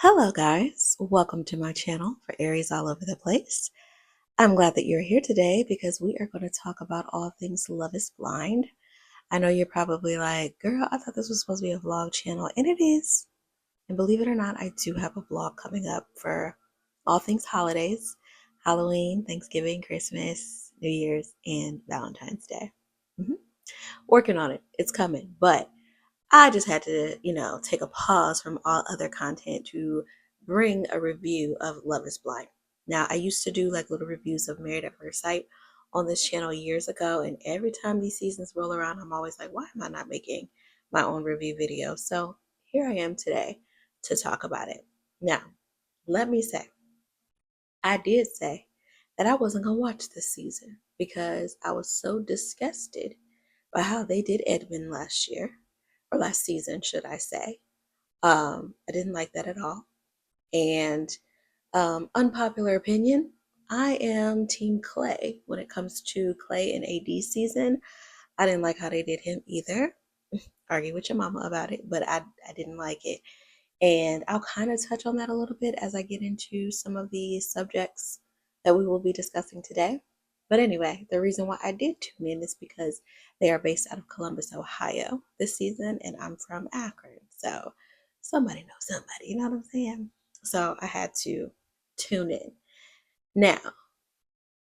Hello, guys. Welcome to my channel for Aries all over the place. I'm glad that you're here today because we are going to talk about all things Love is Blind. I know you're probably like, girl, I thought this was supposed to be a vlog channel, and it is. And believe it or not, I do have a vlog coming up for all things holidays: Halloween, Thanksgiving, Christmas, New Year's, and Valentine's Day. Mhm. Working on it. It's coming. But I just had to, take a pause from all other content to bring a review of Love is Blind. Now, I used to do like little reviews of Married at First Sight on this channel years ago, and every time these seasons roll around, I'm always like, why am I not making my own review video? So here I am today to talk about it. Now, let me say, I did say that I wasn't going to watch this season because I was so disgusted by how they did Edmund last year, or last season, should I say. I didn't like that at all. And unpopular opinion, I am Team Clay when it comes to Clay and AD season. I didn't like how they did him either. Argue with your mama about it, but I didn't like it. And I'll kind of touch on that a little bit as I get into some of the subjects that we will be discussing today. But anyway, the reason why I did tune in is because they are based out of Columbus, Ohio this season, and I'm from Akron. So somebody knows somebody, you know what I'm saying? So I had to tune in. Now,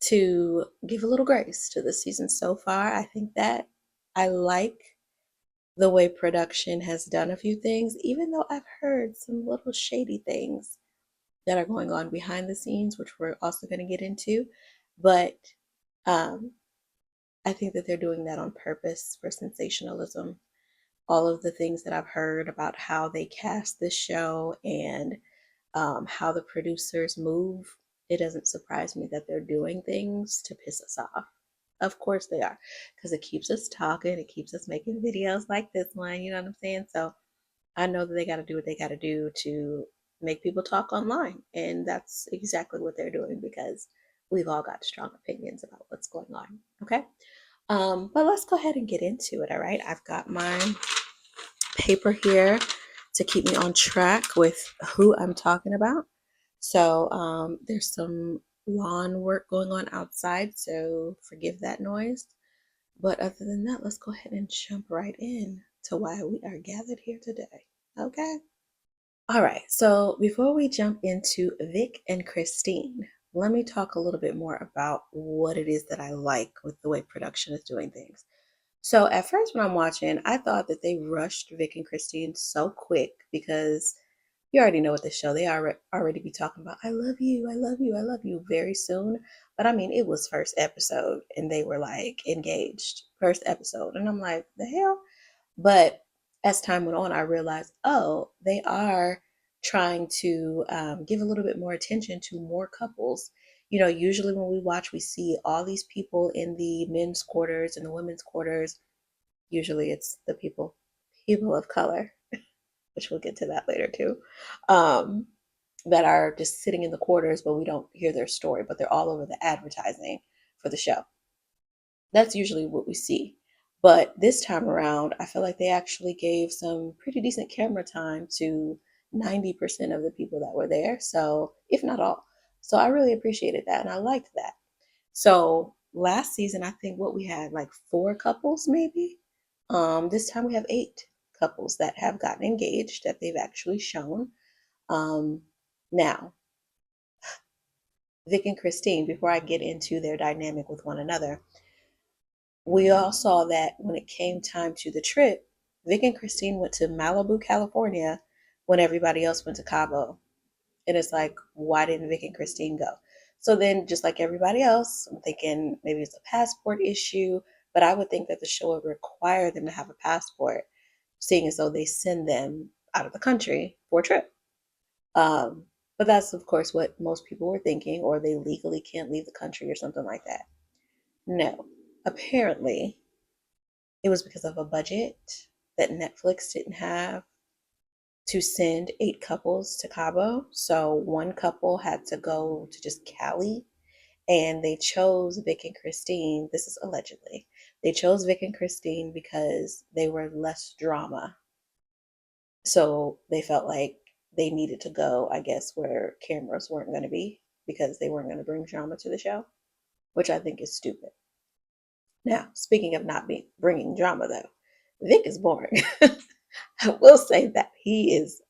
to give a little grace to the season so far, I think that I like the way production has done a few things, even though I've heard some little shady things that are going on behind the scenes, which we're also going to get into. But um, I think that they're doing that on purpose for sensationalism. All of the things that I've heard about how they cast this show and how the producers move, it doesn't surprise me that they're doing things to piss us off. Of course they are, because it keeps us talking, it keeps us making videos like this one, you know what I'm saying? So I know that they got to do what they got to do to make people talk online. And that's exactly what they're doing because we've all got strong opinions about what's going on. Okay. But let's go ahead and get into it. All right. I've got my paper here to keep me on track with who I'm talking about. So there's some lawn work going on outside. So forgive that noise. But other than that, let's go ahead and jump right in to why we are gathered here today. Okay. All right. So before we jump into Vic and Christine, let me talk a little bit more about what it is that I like with the way production is doing things. So at first, when I'm watching, I thought that they rushed Vic and Christine so quick because you already know what the show they are already be talking about. I love you, I love you, I love you very soon. But I mean, it was first episode and they were like engaged first episode, and I'm like, the hell. But as time went on, I realized, oh, they are trying to give a little bit more attention to more couples. You know, usually when we watch, we see all these people in the men's quarters and the women's quarters. Usually it's the people of color, which we'll get to that later too, um, that are just sitting in the quarters, but we don't hear their story, but they're all over the advertising for the show. That's usually what we see. But this time around, I feel like they actually gave some pretty decent camera time to 90% of the people that were there. So, if not all. So, I really appreciated that and I liked that. So, last season, I think what we had like four couples maybe. This time we have eight couples that have gotten engaged that they've actually shown. Um, now, Vic and Christine, before I get into their dynamic with one another, we all saw that when it came time to the trip, Vic and Christine went to Malibu, California when everybody else went to Cabo. And it's like, why didn't Vic and Christine go? So then, just like everybody else, I'm thinking maybe it's a passport issue, but I would think that the show would require them to have a passport, seeing as though they send them out of the country for a trip. Um, but that's, of course, what most people were thinking, or they legally can't leave the country or something like that. No, apparently it was because of a budget that Netflix didn't have to send eight couples to Cabo. So one couple had to go to just Cali, and they chose Vic and Christine. This is allegedly. They chose Vic and Christine because they were less drama. So they felt like they needed to go, I guess, where cameras weren't going to be because they weren't going to bring drama to the show, which I think is stupid. Now, speaking of not being bringing drama, though, Vic is boring. I will say that he is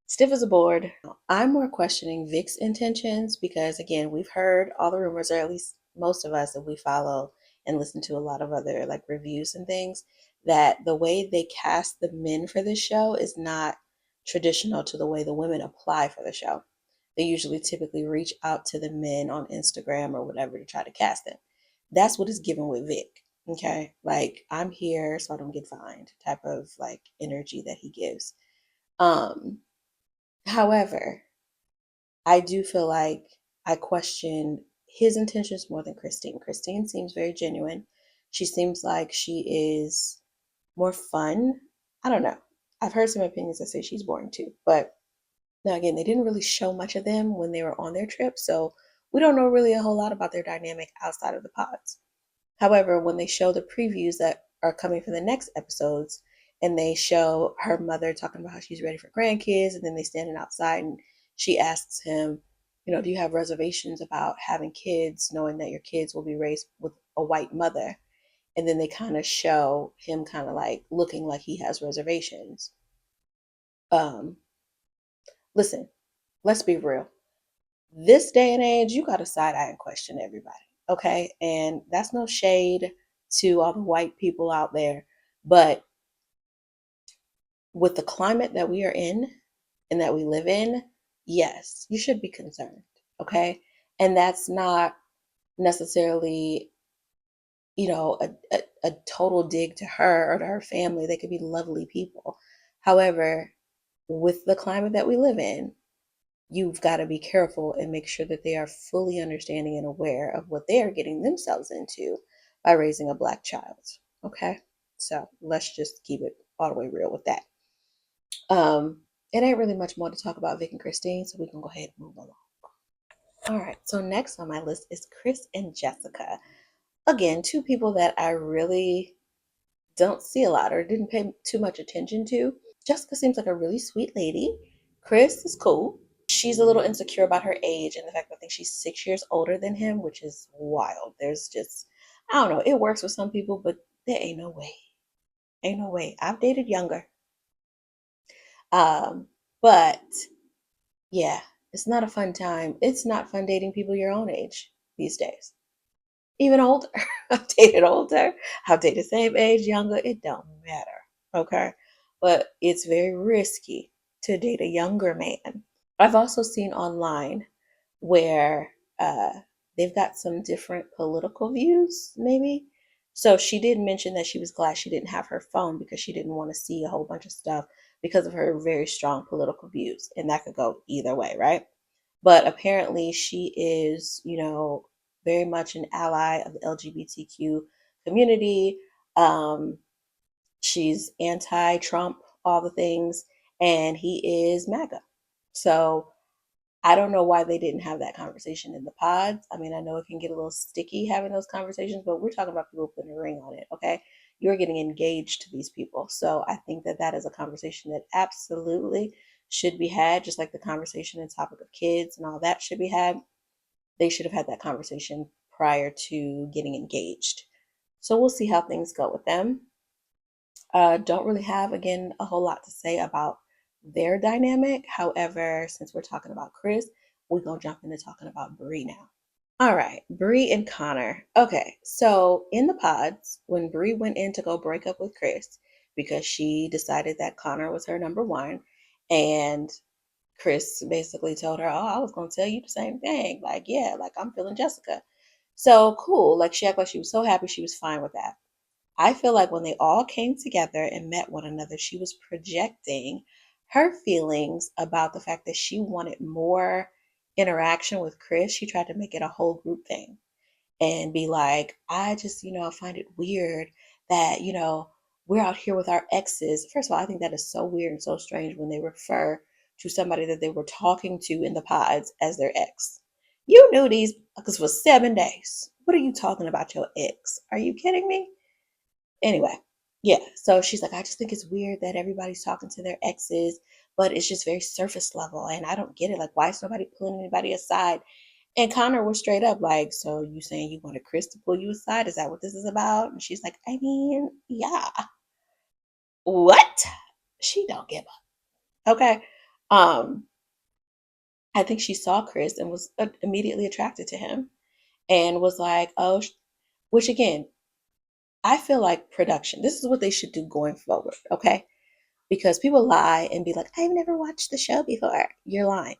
stiff as a board. I'm more questioning Vic's intentions because, again, we've heard all the rumors, or at least most of us that we follow and listen to a lot of other like reviews and things, that the way they cast the men for this show is not traditional to the way the women apply for the show. They usually typically reach out to the men on Instagram or whatever to try to cast them. That's what is given with Vic. Okay. Like, I'm here so I don't get fined type of like energy that he gives. Um, However, I do feel like I question his intentions more than Christine. Christine seems very genuine. She seems like she is more fun. I don't know. I've heard some opinions that say she's boring too. But now, again, they didn't really show much of them when they were on their trip. So we don't know really a whole lot about their dynamic outside of the pods. However, when they show the previews that are coming for the next episodes, and they show her mother talking about how she's ready for grandkids, and then they standing outside and she asks him, do you have reservations about having kids, knowing that your kids will be raised with a white mother? And then they kind of show him kind of like looking like he has reservations. Um, Listen, let's be real. This day and age, you got to side eye and question everybody. Okay. And that's no shade to all the white people out there. But with the climate that we are in and that we live in, yes, you should be concerned. Okay. And that's not necessarily, a total dig to her or to her family. They could be lovely people. However, with the climate that we live in, you've got to be careful and make sure that they are fully understanding and aware of what they are getting themselves into by raising a Black child. Okay. So let's just keep it all the way real with that. It ain't really much more to talk about Vic and Christine, so we can go ahead and move along. All right. So next on my list is Chris and Jessica. Again, two people that I really don't see a lot or didn't pay too much attention to. Jessica seems like a really sweet lady. Chris is cool. She's a little insecure about her age and the fact that I think she's 6 years older than him, which is wild. There's just, I don't know, it works with some people, but there ain't no way. Ain't no way. I've dated younger. But yeah, it's not a fun time. It's not fun dating people your own age these days. Even older. I've dated older. I've dated same age, younger. It don't matter. Okay. But it's very risky to date a younger man. I've also seen online where they've got some different political views, maybe. So she did mention that she was glad she didn't have her phone because she didn't want to see a whole bunch of stuff because of her very strong political views. And that could go either way, right? But apparently she is, very much an ally of the LGBTQ community. Um, she's anti-Trump, all the things, and he is MAGA. So I don't know why they didn't have that conversation in the pods. I mean, I know it can get a little sticky having those conversations, but we're talking about people putting a ring on it, okay? You're getting engaged to these people. So I think that that is a conversation that absolutely should be had, just like the conversation and topic of kids and all that should be had. They should have had that conversation prior to getting engaged. So we'll see how things go with them. Don't really have, again, a whole lot to say about their dynamic. However, since we're talking about Chris, we're going to jump into talking about Bree now. All right, Bree and Connor. Okay, so in the pods, when Bree went in to go break up with Chris because she decided that Connor was her number one, and Chris basically told her, "Oh, I was going to tell you the same thing. Like, yeah, like I'm feeling Jessica." So cool. Like, she acted like she was so happy, she was fine with that. I feel like when they all came together and met one another, she was projecting her feelings about the fact that she wanted more interaction with Chris. She tried to make it a whole group thing and be like, I just, find it weird that, we're out here with our exes. First of all, I think that is so weird and so strange when they refer to somebody that they were talking to in the pods as their ex. You knew these because for 7 days. What are you talking about your ex? Are you kidding me? Anyway, yeah. So she's like, I just think it's weird that everybody's talking to their exes. but it's just very surface level. And I don't get it. Like, why is nobody pulling anybody aside? And Connor was straight up like, so you saying you wanted Chris to pull you aside? Is that what this is about? And she's like, I mean, yeah. What? She don't give up. Okay. Um, I think she saw Chris and was immediately attracted to him and was like, oh, which again, I feel like production, this is what they should do going forward. Okay. Because people lie and be like, I've never watched the show before. You're lying.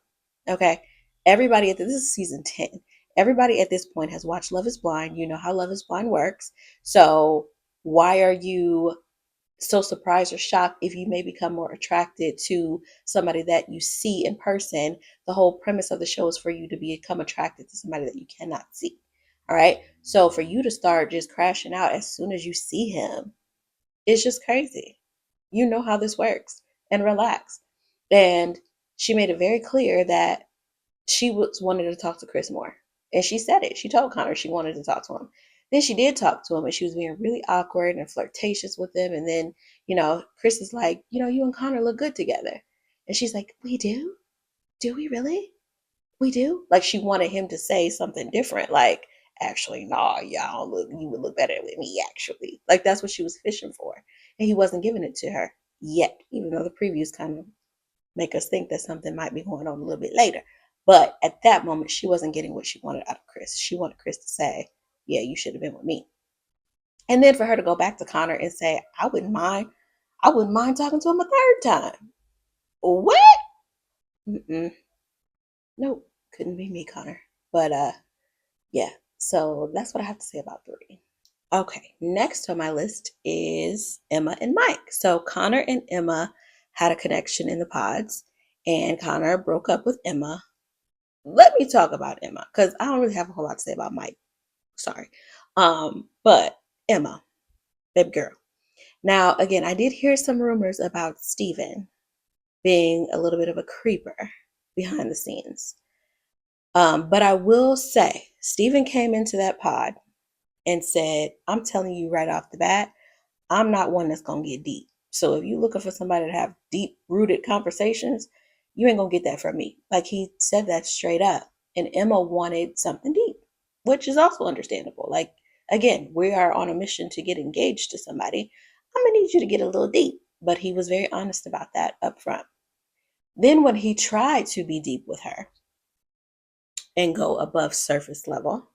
Okay. Everybody at this is season 10. Everybody at this point has watched Love is Blind. You know how Love is Blind works. So why are you so surprised or shocked if you may become more attracted to somebody that you see in person? The whole premise of the show is for you to become attracted to somebody that you cannot see. All right. So for you to start just crashing out as soon as you see him, it's just crazy. You know how this works, and relax. And she made it very clear that she was wanted to talk to Chris more. And she said it. She told Connor she wanted to talk to him. Then she did talk to him, and she was being really awkward and flirtatious with him. And then, Chris is like, you and Connor look good together. And she's like, we do? Do we really? We do? Like she wanted him to say something different, like, actually, nah, y'all look, you would look better with me, actually. Like that's what she was fishing for. And he wasn't giving it to her yet, even though the previews kind of make us think that something might be going on a little bit later. But at that moment, she wasn't getting what she wanted out of Chris. She wanted Chris to say, yeah, you should have been with me. And then for her to go back to Connor and say, I wouldn't mind talking to him a third time. What? Mm-mm. Nope. Couldn't be me, Connor. But yeah, so that's what I have to say about 3. Okay, next on my list is Emma and Mike. So Connor and Emma had a connection in the pods, and Connor broke up with Emma. Let me talk about Emma because I don't really have a whole lot to say about Mike. Sorry. But Emma, baby girl. Now, again, I did hear some rumors about Steven being a little bit of a creeper behind the scenes. But I will say, Steven came into that pod and said, I'm telling you right off the bat, I'm not one that's going to get deep. So if you're looking for somebody to have deep rooted conversations, you ain't going to get that from me. Like he said that straight up. And Emma wanted something deep, which is also understandable. Like, again, we are on a mission to get engaged to somebody. I'm going to need you to get a little deep. But he was very honest about that up front. Then when he tried to be deep with her and go above surface level,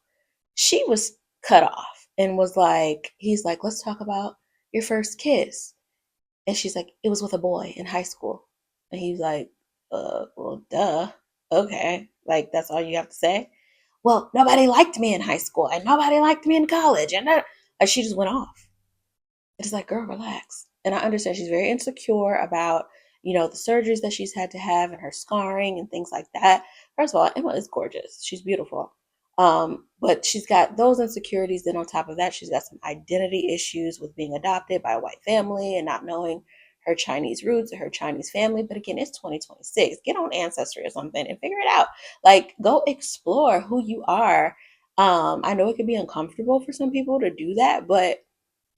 she was cut off and was like, he's like, let's talk about your first kiss. And she's like, it was with a boy in high school. And he's like, well, duh. Okay. Like, that's all you have to say? Well, nobody liked me in high school and nobody liked me in college. And like, she just went off. It's like, girl, relax. And I understand she's very insecure about, the surgeries that she's had to have and her scarring and things like that. First of all, Emma is gorgeous. She's beautiful. But she's got those insecurities. Then on top of that, she's got some identity issues with being adopted by a white family and not knowing her Chinese roots or her Chinese family. But again, it's 2026. Get on Ancestry or something and figure it out. Like, go explore who you are. I know it can be uncomfortable for some people to do that, but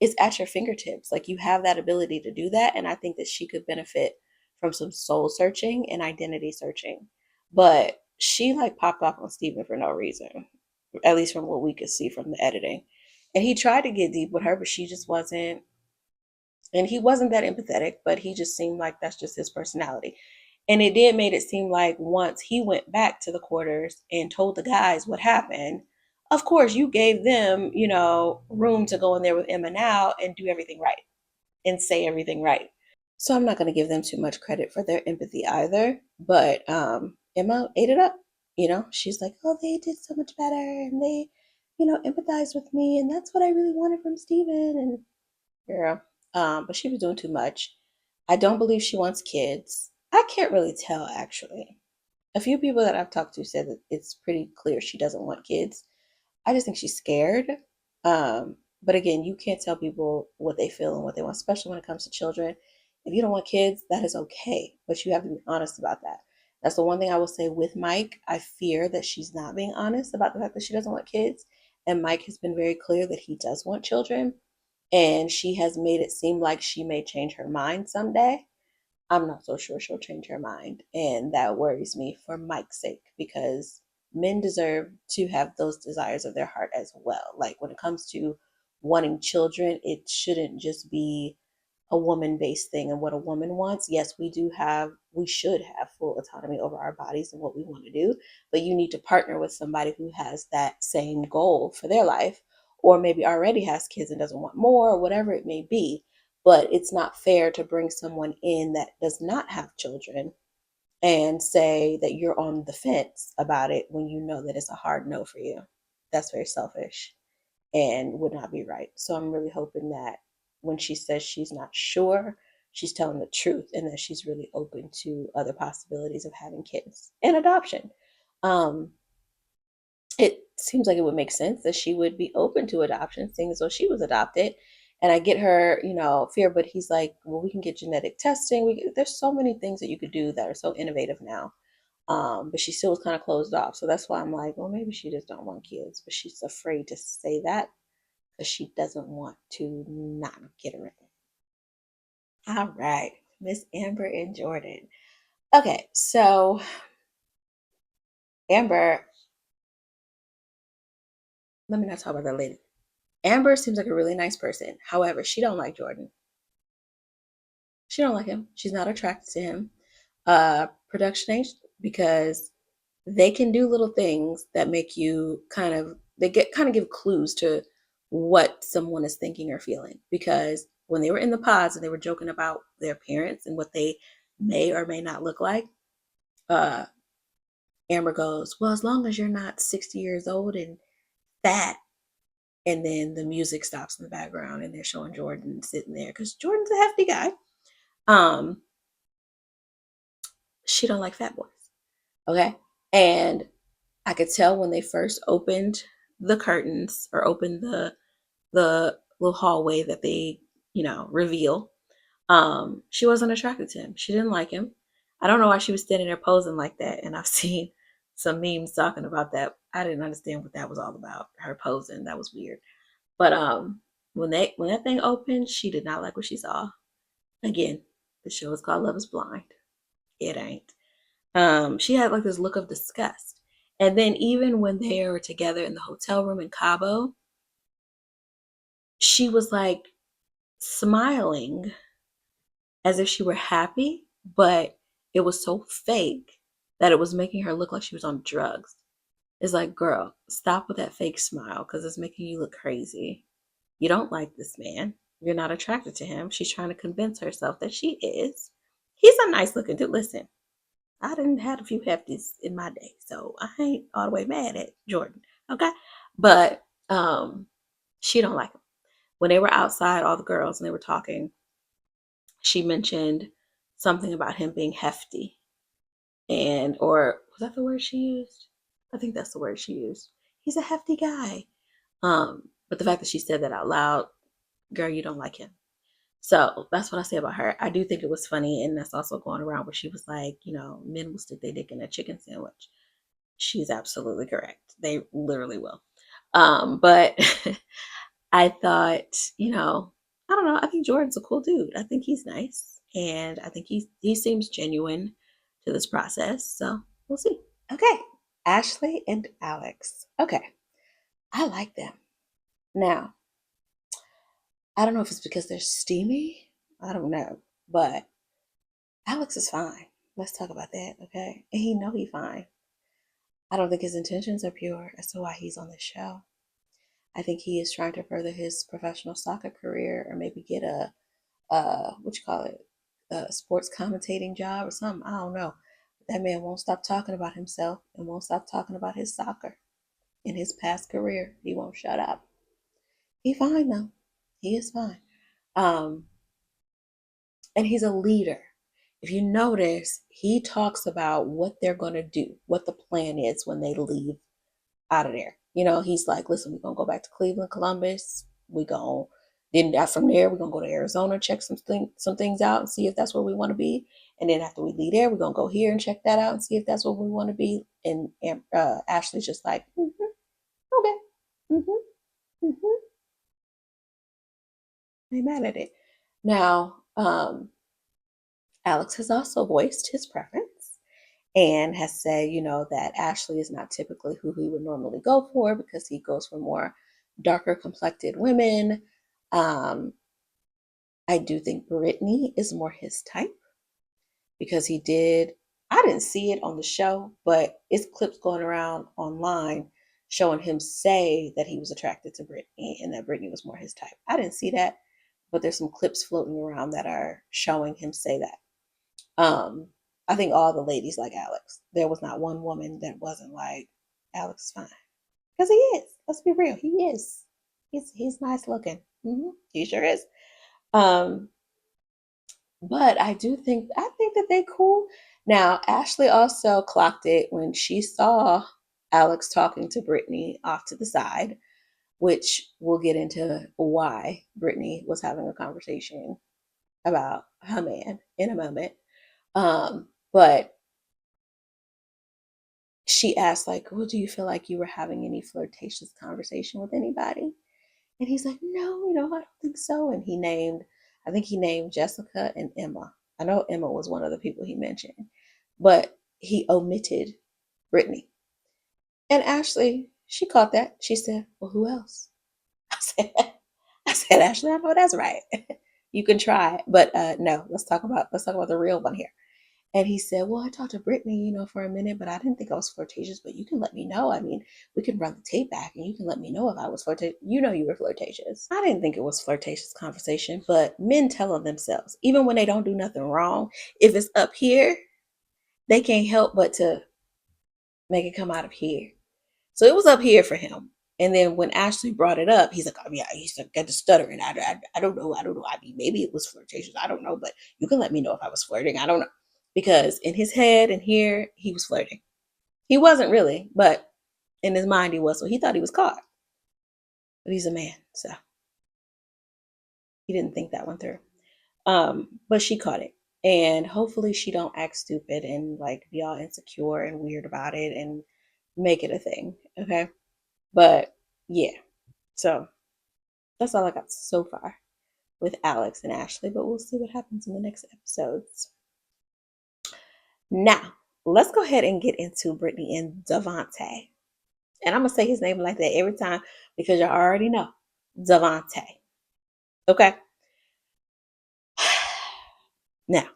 it's at your fingertips. Like you have that ability to do that. And I think that she could benefit from some soul searching and identity searching. But she like popped off on Steven for no reason, at least from what we could see from the editing. And he tried to get deep with her, but she just wasn't. And he wasn't that empathetic, but he just seemed like that's just his personality. And it did made it seem like once he went back to the quarters and told the guys what happened, of course you gave them, room to go in there with Emma now and do everything right and say everything right. So I'm not going to give them too much credit for their empathy either. But Emma ate it up. She's like, oh, they did so much better and they, empathized with me. And that's what I really wanted from Steven. And girl, but she was doing too much. I don't believe she wants kids. I can't really tell actually. A few people that I've talked to said that it's pretty clear she doesn't want kids. I just think she's scared. But again, you can't tell people what they feel and what they want, especially when it comes to children. If you don't want kids, that is okay, but you have to be honest about that. That's the one thing I will say with Mike. I fear that she's not being honest about the fact that she doesn't want kids. And Mike has been very clear that he does want children. And she has made it seem like she may change her mind someday. I'm not so sure she'll change her mind. And that worries me for Mike's sake because men deserve to have those desires of their heart as well. Like when it comes to wanting children, it shouldn't just be a woman based thing and what a woman wants. Yes, we should have full autonomy over our bodies and what we want to do, but you need to partner with somebody who has that same goal for their life, or maybe already has kids and doesn't want more, or whatever it may be. But it's not fair to bring someone in that does not have children and say that you're on the fence about it when you know that it's a hard no for you. That's very selfish and would not be right. So I'm really hoping that when she says she's not sure, she's telling the truth and that she's really open to other possibilities of having kids and adoption. Um, it seems like it would make sense that she would be open to adoption, seeing as though she was adopted. And I get her, fear, but he's like, well, we can get genetic testing. There's so many things that you could do that are so innovative now. But she still was kind of closed off. So that's why I'm like, well, maybe she just don't want kids, but she's afraid to say that because she doesn't want to not get around. All right, Miss Amber and Jordan. Okay, so Amber, let me not talk about that later. Amber seems like a really nice person. However, she don't like Jordan. She don't like him. She's not attracted to him. Production age because they can do little things that make you kind of give clues to what someone is thinking or feeling. Because when they were in the pods and they were joking about their parents and what they may or may not look like, uh, Amber goes, "Well, as long as you're not 60 years old and fat." And then the music stops in the background and they're showing Jordan sitting there because Jordan's a hefty guy. Um, she don't like fat boys. Okay. And I could tell when they first opened the curtains or opened the little hallway that they, reveal. She wasn't attracted to him. She didn't like him. I don't know why she was standing there posing like that. And I've seen some memes talking about that. I didn't understand what that was all about. Her posing. That was weird. But when that thing opened, she did not like what she saw. Again, the show is called Love is Blind. It ain't. She had like this look of disgust. And then even when they were together in the hotel room in Cabo, she was like smiling as if she were happy, but it was so fake that it was making her look like she was on drugs. It's like, girl, stop with that fake smile because it's making you look crazy. You don't like this man. You're not attracted to him. She's trying to convince herself that she is. He's a nice looking dude. Listen, I didn't had a few hefties in my day, so I ain't all the way mad at Jordan. Okay, but she don't like him. When they were outside, all the girls, and they were talking, she mentioned something about him being hefty, and or was that the word she used? I think that's the word she used. He's a hefty guy. But the fact that she said that out loud, girl, you don't like him. So that's what I say about her. I do think it was funny, and that's also going around where she was like, men will stick their dick in a chicken sandwich. She's absolutely correct. They literally will. But I thought, I don't know. I think Jordan's a cool dude. I think he's nice, and I think he seems genuine to this process. So we'll see. Okay, Ashley and Alex. Okay, I like them. Now, I don't know if it's because they're steamy. I don't know, but Alex is fine. Let's talk about that, okay? And he know he fine. I don't think his intentions are pure as to why he's on this show. I think he is trying to further his professional soccer career or maybe get what you call it, a sports commentating job or something. I don't know. But that man won't stop talking about himself and won't stop talking about his soccer in his past career. He won't shut up. He fine though. He is fine. Um, and he's a leader. If you notice, he talks about what they're going to do, what the plan is when they leave out of there. He's like, listen, we're going to go back to Cleveland, Columbus. We going then from there, we're going to go to Arizona, check some things out and see if that's where we want to be. And then after we leave there, we're going to go here and check that out and see if that's where we want to be. And Ashley's just like, okay, mm-hmm. Ain't mad at it. Now, Alex has also voiced his preference and has said, that Ashley is not typically who he would normally go for because he goes for more darker complected women. Um, I do think Brittany is more his type because I didn't see it on the show, but it's clips going around online showing him say that he was attracted to Brittany and that Brittany was more his type. I didn't see that, but there's some clips floating around that are showing him say that. Um, I think all the ladies like Alex. There was not one woman that wasn't like, Alex is fine. Because he is. Let's be real. He is. He's nice looking. He sure is. Um, but I think that they cool. Now, Ashley also clocked it when she saw Alex talking to Brittany off to the side, which we'll get into why Brittany was having a conversation about her man in a moment. But she asked, like, well, do you feel like you were having any flirtatious conversation with anybody? And he's like, no, I don't think so. And I think he named Jessica and Emma. I know Emma was one of the people he mentioned, but he omitted Brittany. And Ashley, she caught that. She said, well, who else? I said, Ashley, I know that's right. You can try, but no. Let's talk about the real one here. And he said, well, I talked to Brittany, for a minute, but I didn't think I was flirtatious. But you can let me know. I mean, we can run the tape back and you can let me know if I was flirtatious. You know you were flirtatious. I didn't think it was flirtatious conversation, but men tell on themselves, even when they don't do nothing wrong, if it's up here, they can't help but to make it come out of here. So it was up here for him. And then when Ashley brought it up, he's like, oh, yeah, he's like, got the stuttering. I don't know. I don't know. I mean, maybe it was flirtatious. I don't know. But you can let me know if I was flirting. I don't know. Because in his head and here, he was flirting. He wasn't really, but in his mind, he was. So he thought he was caught. But he's a man. So he didn't think that one through. But she caught it. And hopefully she don't act stupid and like be all insecure and weird about it and make it a thing. Okay. But yeah. So that's all I got so far with Alex and Ashley, but we'll see what happens in the next episodes. Now, let's go ahead and get into Brittany and Devontae. And I'm going to say his name like that every time because you already know Devontae. Okay? Now,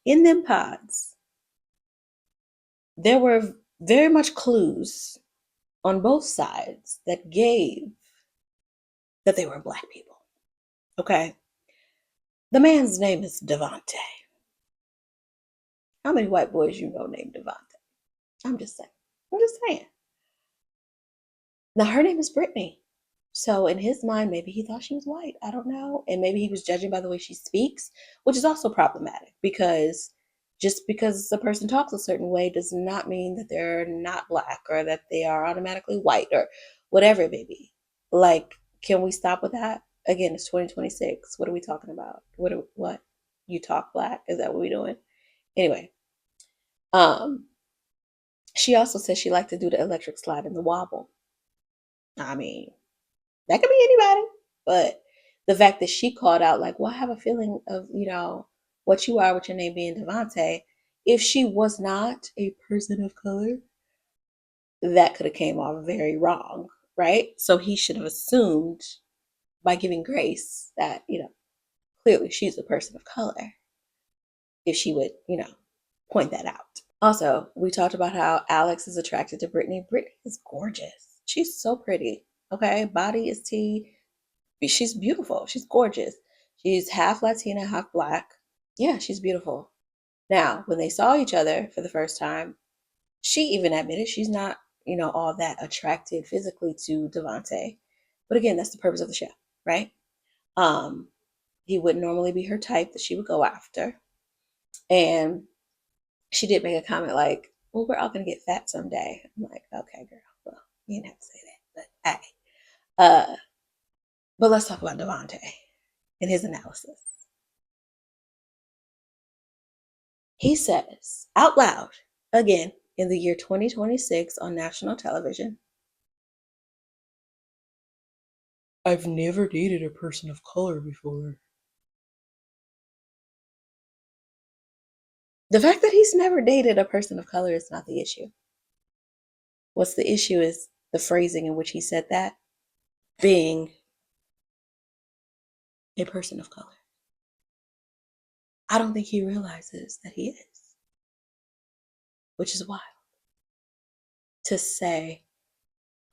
in them pods, there were very much clues on both sides that gave that they were black people. Okay? The man's name is Devontae. How many white boys you know named Devontae? I'm just saying. I'm just saying. Now her name is Brittany. So in his mind, maybe he thought she was white. I don't know. And maybe he was judging by the way she speaks, which is also problematic because just because a person talks a certain way does not mean that they're not black or that they are automatically white or whatever it may be. Like, can we stop with that? Again, it's 2026. What are we talking about? What? You talk black? Is that what we're doing? Anyway, um, she also said she liked to do the electric slide and the wobble. I mean, that could be anybody, but the fact that she called out, like, well, I have a feeling of, what you are with your name being Devontae. If she was not a person of color, that could have came off very wrong, right? So he should have assumed by giving grace that, clearly she's a person of color if she would, point that out. Also, we talked about how Alex is attracted to Brittany. Brittany is gorgeous. She's so pretty. Okay. Body is T. She's beautiful. She's gorgeous. She's half Latina, half black. Yeah, she's beautiful. Now, when they saw each other for the first time, she even admitted she's not, all that attracted physically to Devontae. But again, that's the purpose of the show, right? Um, he wouldn't normally be her type that she would go after. And she did make a comment like, well, we're all gonna get fat someday. I'm like, okay, girl, well, you didn't have to say that, but hey. But let's talk about Devontae and his analysis. He says out loud, again, in the year 2026 on national television, I've never dated a person of color before. The fact that he's never dated a person of color is not the issue. What's the issue is the phrasing in which he said that, being a person of color. I don't think he realizes that he is, which is wild to say,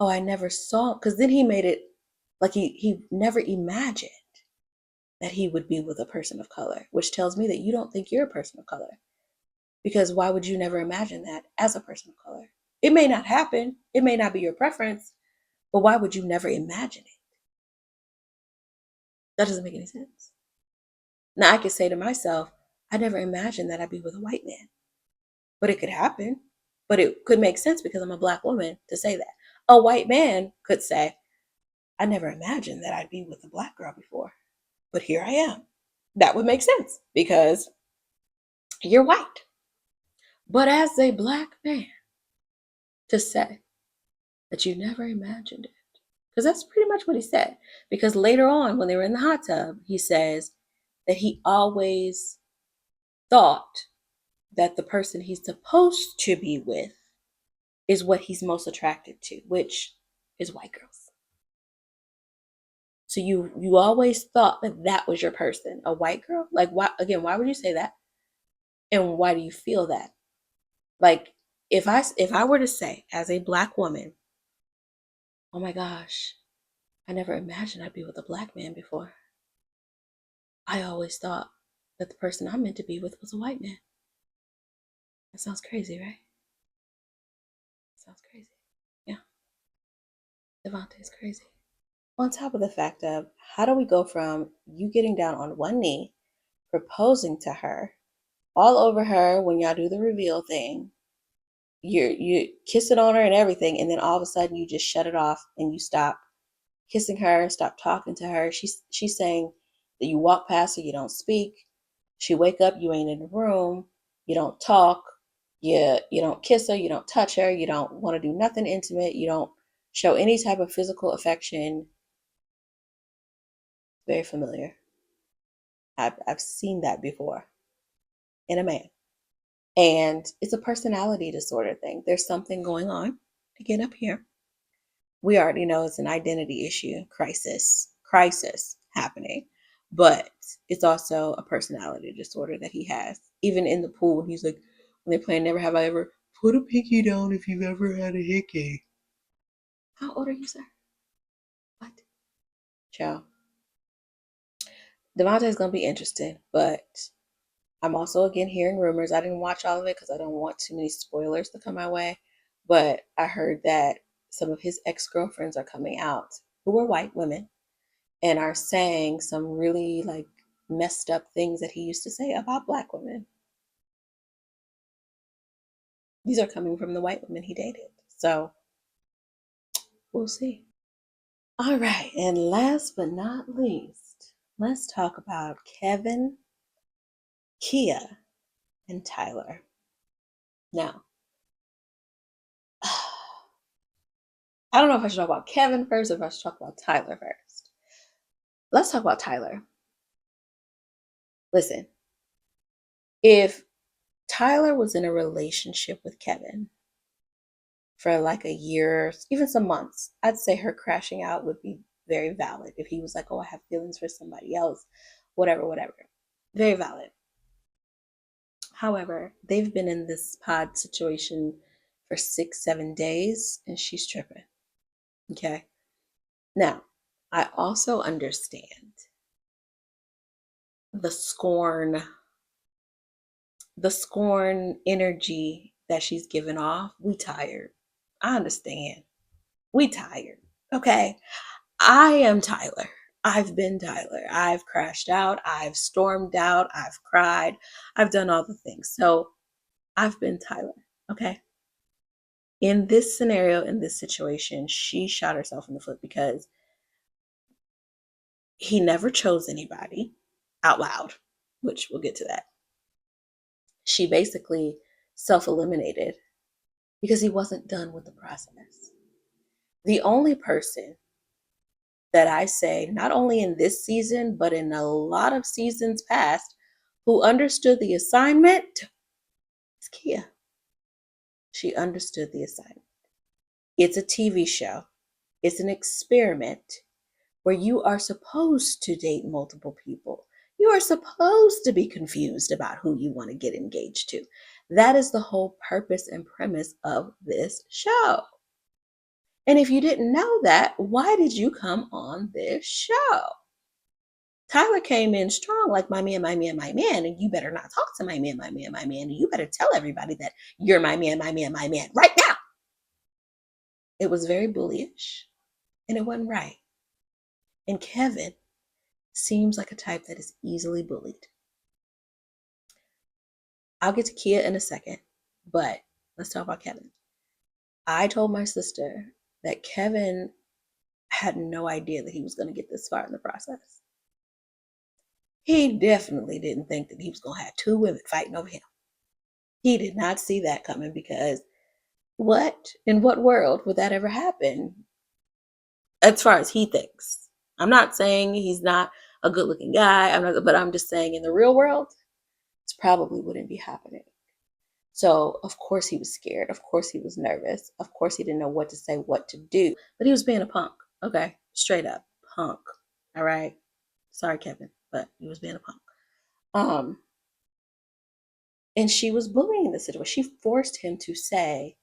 oh, I never saw, because then he made it like he never imagined that he would be with a person of color, which tells me that you don't think you're a person of color. Because why would you never imagine that as a person of color? It may not happen, it may not be your preference, but why would you never imagine it? That doesn't make any sense. Now I could say to myself, I never imagined that I'd be with a white man, but it could happen. But it could make sense because I'm a black woman to say that. A white man could say, I never imagined that I'd be with a black girl before, but here I am. That would make sense because you're white. But as a black man, to say that you never imagined it, because that's pretty much what he said. Because later on, when they were in the hot tub, he says that he always thought that the person he's supposed to be with is what he's most attracted to, which is white girls. So you always thought that that was your person, a white girl. Like, why, again, why would you say that, and why do you feel that? Like, if I were to say as a black woman, oh my gosh, I never imagined I'd be with a black man before. I always thought that the person I'm meant to be with was a white man. That sounds crazy, right? Sounds crazy. Yeah, Devontae is crazy. On top of the fact of, how do we go from you getting down on one knee, proposing to her, all over her when y'all do the reveal thing, you kissing on her and everything, and then all of a sudden you just shut it off and you stop kissing her, stop talking to her. She's saying that you walk past her, you don't speak. She wake up, you ain't in the room, you don't talk, you don't kiss her, you don't touch her, you don't want to do nothing intimate, you don't show any type of physical affection. Very familiar. I've seen that before in a man. And it's a personality disorder thing. There's something going on. Again, up here, we already know it's an identity issue, crisis happening. But it's also a personality disorder that he has. Even in the pool, he's like, when they're playing Never Have I Ever, put a pinky down if you've ever had a hickey. How old are you, sir? What? Ciao. Devontae is going to be interesting, but I'm also again hearing rumors. I didn't watch all of it because I don't want too many spoilers to come my way. But I heard that some of his ex-girlfriends are coming out who are white women and are saying some really like messed up things that he used to say about black women. These are coming from the white women he dated. So we'll see. All right. And last but not least, let's talk about Kevin, Kia, and Tyler. Now, I don't know if I should talk about Kevin first or if I should talk about Tyler first. Let's talk about Tyler. Listen, if Tyler was in a relationship with Kevin for like a year, even some months, I'd say her crashing out would be very valid. If he was like, oh, I have feelings for somebody else, whatever, whatever. Very valid. However, they've been in this pod situation for 6, 7 days and she's tripping. Okay. Now, I also understand the scorn energy that she's giving off. We tired. I understand. We tired. Okay. I am Tyler. I've been Tyler. I've crashed out. I've stormed out. I've cried. I've done all the things. So I've been Tyler. Okay. In this scenario, in this situation, she shot herself in the foot because he never chose anybody out loud, which we'll get to that. She basically self eliminated because he wasn't done with the process. The only person that I say, not only in this season, but in a lot of seasons past, who understood the assignment It's Kia. She understood the assignment. It's a TV show. It's an experiment where you are supposed to date multiple people. You are supposed to be confused about who you want to get engaged to. That is the whole purpose and premise of this show. And if you didn't know that, why did you come on this show? Tyler came in strong, like my man, my man, my man, and you better not talk to my man, my man, my man, and you better tell everybody that you're my man, my man, my man, right now. It was very bullyish, and it wasn't right. And Kevin seems like a type that is easily bullied. I'll get to Kia in a second, but let's talk about Kevin. I told my sister that Kevin had no idea that he was going to get this far in the process. He definitely didn't think that he was going to have two women fighting over him. He did not see that coming because what in what world would that ever happen as far as he thinks? I'm not saying he's not a good looking guy, but I'm just saying in the real world, it probably wouldn't be happening. So, of course, he was scared. Of course, he was nervous. Of course, he didn't know what to say, what to do. But he was being a punk. Okay. Straight up punk. All right. Sorry, Kevin, but he was being a punk. Um, and she was bullying the situation. She forced him to say,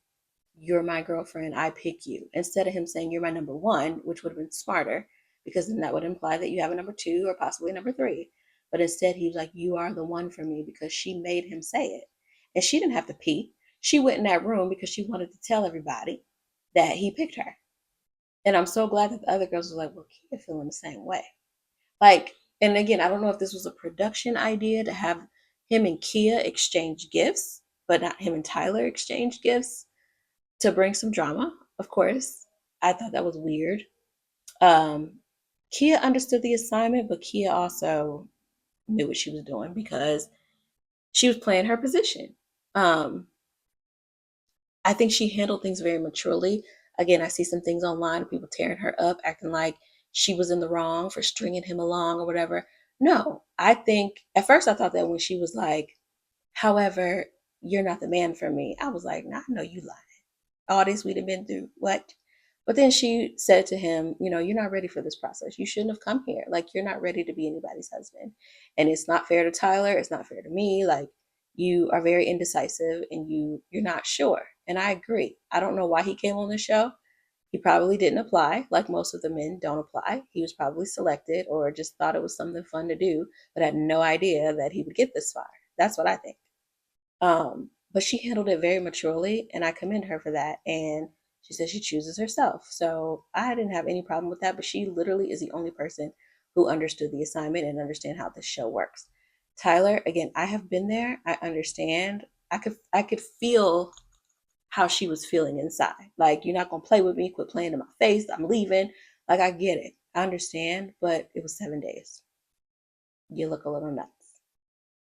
"You're my girlfriend. I pick you," instead of him saying, "You're my number one," which would have been smarter because then that would imply that you have a number two or possibly a number three. But instead, he was like, "You are the one for me," because she made him say it. And she didn't have to pee. She went in that room because she wanted to tell everybody that he picked her. And I'm so glad that the other girls were like, "Well, Kia feeling the same way." Like, and again, I don't know if this was a production idea to have him and Kia exchange gifts, but not him and Tyler exchange gifts to bring some drama, of course. I thought that was weird. Um, Kia understood the assignment, but Kia also knew what she was doing because she was playing her position. Um, I think she handled things very maturely. Again, I see some things online of people tearing her up, acting like she was in the wrong for stringing him along or whatever. No, I think at first I thought that when she was like, "However, you're not the man for me," I was like, "Nah, I know you lying. All this we'd have been through. What?" But then she said to him, "You're not ready for this process. You shouldn't have come here. Like, you're not ready to be anybody's husband. And it's not fair to Tyler. It's not fair to me. Like, you are very indecisive and you're not sure." And I agree. I don't know why he came on the show. He probably didn't apply, like most of the men don't apply. He was probably selected or just thought it was something fun to do, but had no idea that he would get this far. That's what I think. But she handled it very maturely, and I commend her for that. And she said she chooses herself. So I didn't have any problem with that, but she literally is the only person who understood the assignment and understand how this show works. Tyler, again, I have been there. I understand. I could feel how she was feeling inside. Like, "You're not gonna play with me, quit playing in my face, I'm leaving." Like, I get it. I understand, but it was 7 days. You look a little nuts.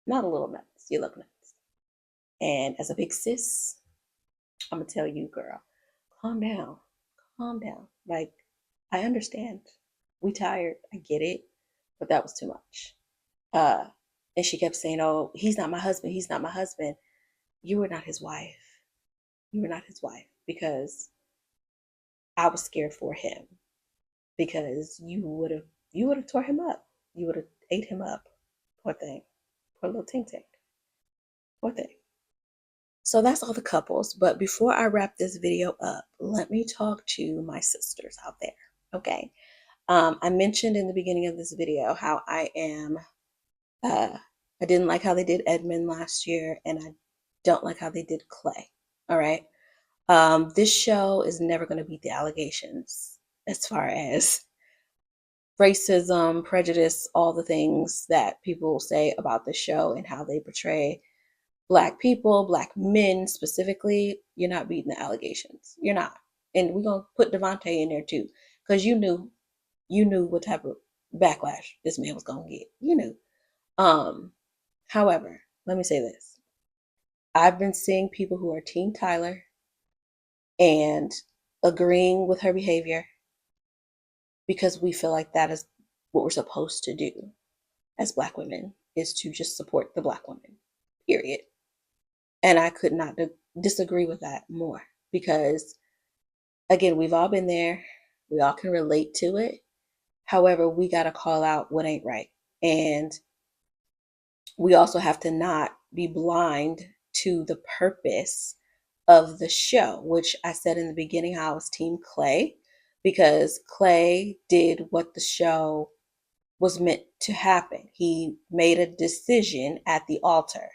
Not a little nuts. You look nuts. And as a big sis, I'm gonna tell you, girl, calm down. Calm down. Like, I understand. We tired. I get it. But that was too much. Uh and she kept saying, "Oh, he's not my husband. He's not my husband." You were not his wife. You were not his wife because I was scared for him because you would have tore him up. You would have ate him up. Poor thing. Poor little Tink Tink. Poor thing. So that's all the couples. But before I wrap this video up, let me talk to my sisters out there. Okay. I mentioned in the beginning of this video how uh, I didn't like how they did Edmund last year, and I don't like how they did Clay. All right. This show is never going to beat the allegations as far as racism, prejudice, all the things that people say about the show and how they portray Black people, Black men specifically. You're not beating the allegations. You're not. And we're going to put Devontae in there too, because you knew what type of backlash this man was going to get. You knew. However, let me say this. I've been seeing people who are Team Tyler and agreeing with her behavior because we feel like that is what we're supposed to do as Black women, is to just support the Black woman, period. And I could not disagree with that more because, again, we've all been there. We all can relate to it. However, we got to call out what ain't right. And we also have to not be blind to the purpose of the show, which I said in the beginning how I was Team Clay, because Clay did what the show was meant to happen. He made a decision at the altar.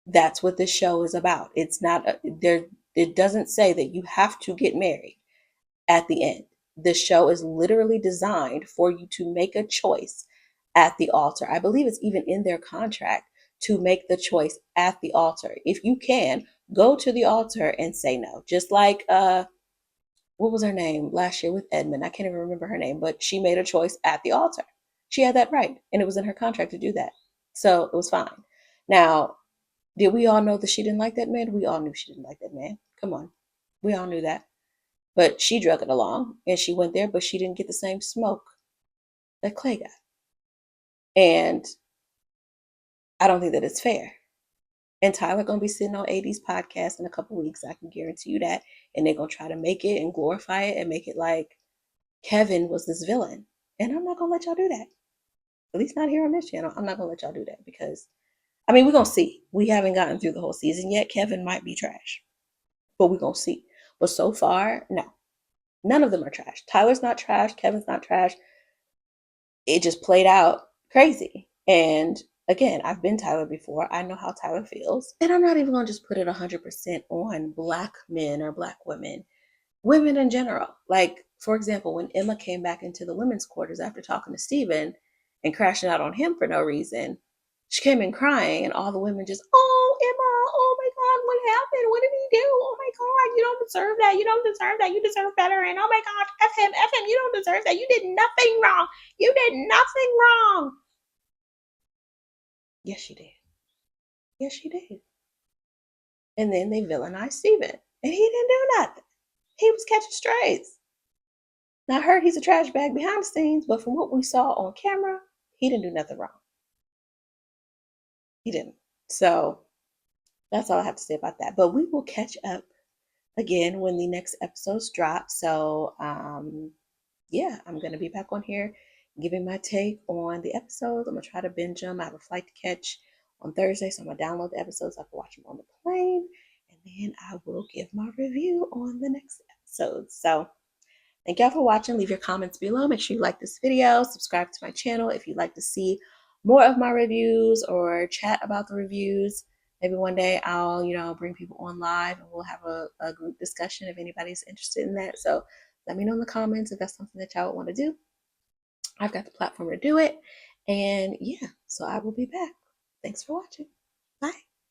That's what this show is about. It's not there. It doesn't say that you have to get married at the end. The show is literally designed for you to make a choice at the altar. I believe it's even in their contract to make the choice at the altar. If you can, go to the altar and say no. Just like what was her name last year with Edmund? I can't even remember her name, but she made a choice at the altar. She had that right, and it was in her contract to do that. So it was fine. Now, did we all know that she didn't like that man? We all knew she didn't like that man. Come on. We all knew that. But she drug it along and she went there, but she didn't get the same smoke that Clay got. And I don't think that it's fair. And Tyler gonna be sitting on AD's podcast in a couple weeks. I can guarantee you that. And they're gonna try to make it and glorify it and make it like Kevin was this villain. And I'm not gonna let y'all do that. At least not here on this channel. I'm not gonna let y'all do that because I mean we're gonna see. We haven't gotten through the whole season yet. Kevin might be trash. But we're gonna see. But so far, no. None of them are trash. Tyler's not trash. Kevin's not trash. It just played out crazy. And again, I've been Tyler before. I know how Tyler feels. And I'm not even going to just put it 100% on Black men or Black women, women in general. Like, for example, when Emma came back into the women's quarters after talking to Steven and crashing out on him for no reason, she came in crying, and all the women just, oh, Emma, oh my God, what happened? What did he do? Oh my God, you don't deserve that. You don't deserve that. You deserve better. And oh my gosh, F him, you don't deserve that. You did nothing wrong. You did nothing wrong. Yes, she did. Yes, she did. And then they villainized Steven, and he didn't do nothing. He was catching strays. Now, I heard he's a trash bag behind the scenes, but from what we saw on camera, he didn't do nothing wrong. He didn't. So that's all I have to say about that. But we will catch up again when the next episodes drop. So, yeah, I'm going to be back on here giving my take on the episodes. I'm going to try to binge them. I have a flight to catch on Thursday, so I'm going to download the episodes. I can watch them on the plane, and then I will give my review on the next episode. So, thank y'all for watching. Leave your comments below. Make sure you like this video. Subscribe to my channel if you'd like to see more of my reviews or chat about the reviews. Maybe one day I'll, bring people on live and we'll have a group discussion if anybody's interested in that. So let me know in the comments if that's something that y'all would want to do. I've got the platform to do it. And yeah, so I will be back. Thanks for watching. Bye.